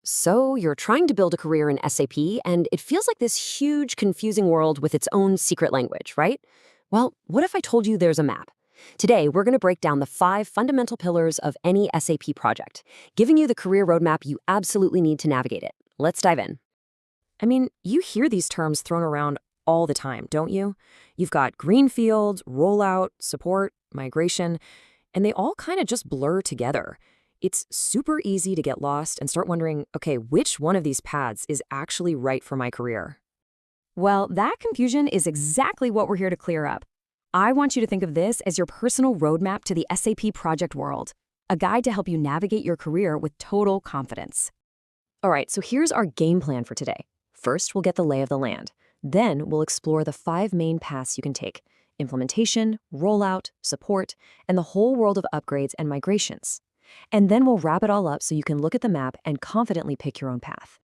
So, you're trying to build a career in SAP, and it feels like this huge, confusing world with its own secret language, right? Well, what if I told you there's a map? Today, we're going to break down the 5 fundamental pillars of any SAP project, giving you the career roadmap you absolutely need to navigate it. Let's dive in. I mean, you hear these terms thrown around all the time, don't you? You've got greenfield, rollout, support, migration, and they all kind of just blur together. It's super easy to get lost and start wondering, okay, which one of these paths is actually right for my career? Well, that confusion is exactly what we're here to clear up. I want you to think of this as your personal roadmap to the SAP project world, a guide to help you navigate your career with total confidence. All right, so here's our game plan for today. First, we'll get the lay of the land. Then, we'll explore the 5 main paths you can take: implementation, rollout, support, and the whole world of upgrades and migrations. And then we'll wrap it all up so you can look at the map and confidently pick your own path.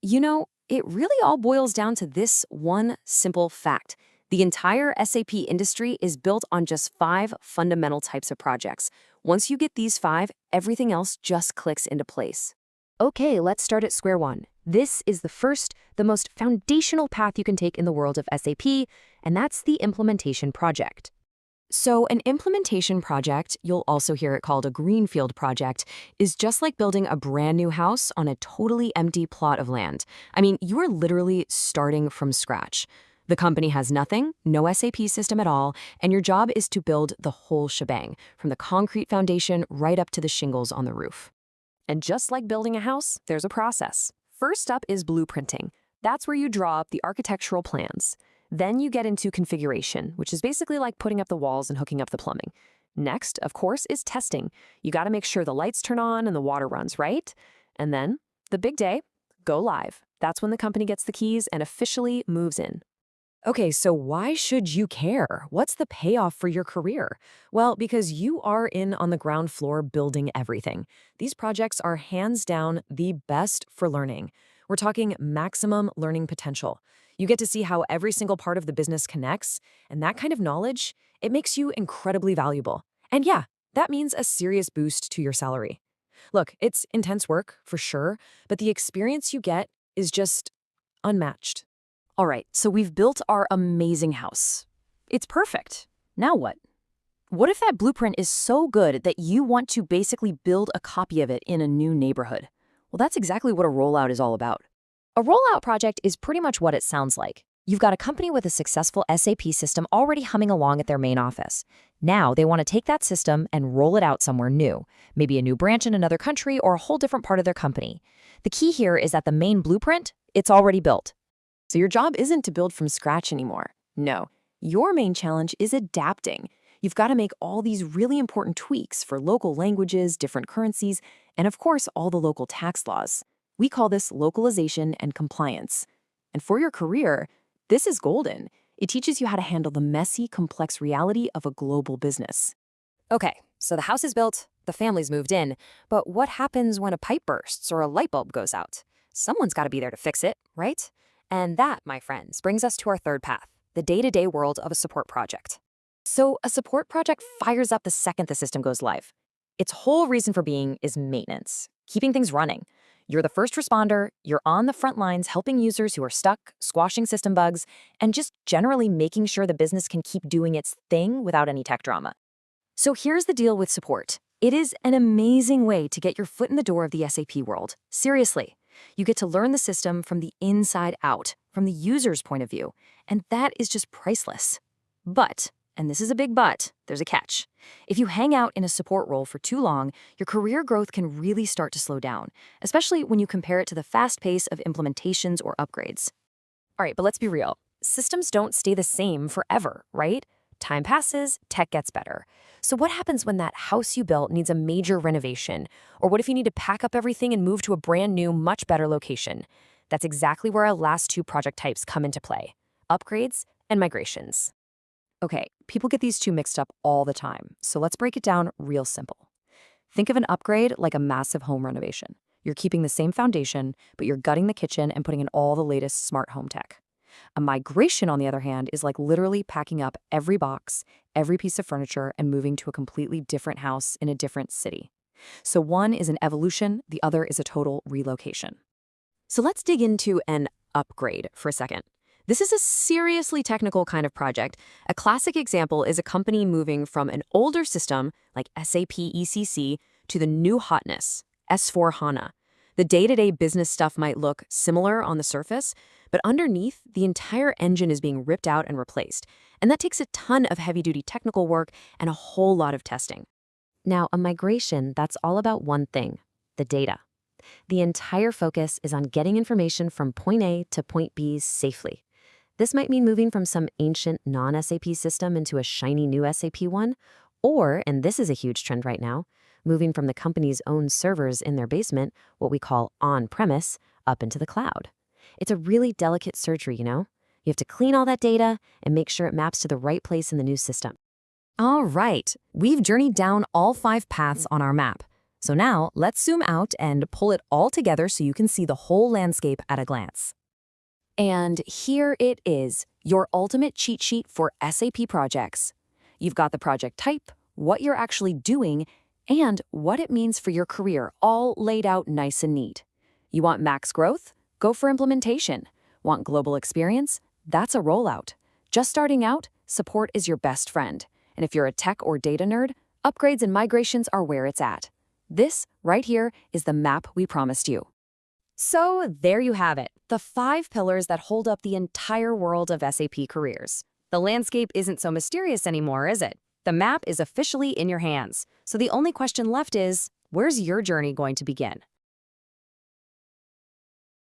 You know, it really all boils down to this one simple fact. The entire SAP industry is built on just 5 fundamental types of projects. Once you get these 5, everything else just clicks into place. Okay, let's start at square one. This is the most foundational path you can take in the world of SAP, and that's the implementation project. So an implementation project, you'll also hear it called a greenfield project, is just like building a brand new house on a totally empty plot of land. I mean, you are literally starting from scratch. The company has nothing, no SAP system at all, and your job is to build the whole shebang, from the concrete foundation right up to the shingles on the roof. And just like building a house, there's a process. First up is blueprinting. That's where you draw up the architectural plans. Then you get into configuration, which is basically like putting up the walls and hooking up the plumbing. Next, of course, is testing. You got to make sure the lights turn on and the water runs, right? And then, the big day, go live. That's when the company gets the keys and officially moves in. Okay, so why should you care? What's the payoff for your career? Well, because you are in on the ground floor building everything. These projects are hands down the best for learning. We're talking maximum learning potential. You get to see how every single part of the business connects, and that kind of knowledge, it makes you incredibly valuable. And yeah, that means a serious boost to your salary. Look, it's intense work, for sure, but the experience you get is just unmatched. All right, so we've built our amazing house. It's perfect. Now what? What if that blueprint is so good that you want to basically build a copy of it in a new neighborhood? Well, that's exactly what a rollout is all about. A rollout project is pretty much what it sounds like. You've got a company with a successful SAP system already humming along at their main office. Now they want to take that system and roll it out somewhere new, maybe a new branch in another country or a whole different part of their company. The key here is that the main blueprint, it's already built. So your job isn't to build from scratch anymore. No, your main challenge is adapting. You've got to make all these really important tweaks for local languages, different currencies, and of course, all the local tax laws. We call this localization and compliance. And for your career, this is golden. It teaches you how to handle the messy, complex reality of a global business. Okay, so the house is built, the family's moved in, but what happens when a pipe bursts or a light bulb goes out? Someone's got to be there to fix it, right? And that, my friends, brings us to our third path, the day-to-day world of a support project. So a support project fires up the second the system goes live. Its whole reason for being is maintenance, keeping things running. You're the first responder, you're on the front lines helping users who are stuck, squashing system bugs, and just generally making sure the business can keep doing its thing without any tech drama. So here's the deal with support. It is an amazing way to get your foot in the door of the SAP world. Seriously. You get to learn the system from the inside out, from the user's point of view, and that is just priceless. But, and this is a big but, there's a catch. If you hang out in a support role for too long, your career growth can really start to slow down, especially when you compare it to the fast pace of implementations or upgrades. All right, but let's be real. Systems don't stay the same forever, right? Time passes, tech gets better. So what happens when that house you built needs a major renovation? Or what if you need to pack up everything and move to a brand new, much better location? That's exactly where our last 2 project types come into play: upgrades and migrations. Okay, people get these two mixed up all the time, so let's break it down real simple. Think of an upgrade like a massive home renovation. You're keeping the same foundation, but you're gutting the kitchen and putting in all the latest smart home tech. A migration, on the other hand, is like literally packing up every box, every piece of furniture, and moving to a completely different house in a different city. So one is an evolution, the other is a total relocation. So let's dig into an upgrade for a second. This is a seriously technical kind of project. A classic example is a company moving from an older system, like SAP ECC, to the new hotness, S/4HANA. The day-to-day business stuff might look similar on the surface, but underneath, the entire engine is being ripped out and replaced. And that takes a ton of heavy-duty technical work and a whole lot of testing. Now, a migration, that's all about one thing, the data. The entire focus is on getting information from point A to point B safely. This might mean moving from some ancient non-SAP system into a shiny new SAP one, or, and this is a huge trend right now, moving from the company's own servers in their basement, what we call on-premise, up into the cloud. It's a really delicate surgery, you know? You have to clean all that data and make sure it maps to the right place in the new system. All right, we've journeyed down all 5 paths on our map. So now, let's zoom out and pull it all together so you can see the whole landscape at a glance. And here it is, your ultimate cheat sheet for SAP projects. You've got the project type, what you're actually doing, and what it means for your career, all laid out nice and neat. You want max growth? Go for implementation. Want global experience? That's a rollout. Just starting out? Support is your best friend. And if you're a tech or data nerd, upgrades and migrations are where it's at. This, right here, is the map we promised you. So there you have it, the 5 pillars that hold up the entire world of SAP careers. The landscape isn't so mysterious anymore, is it? The map is officially in your hands. So the only question left is, where's your journey going to begin?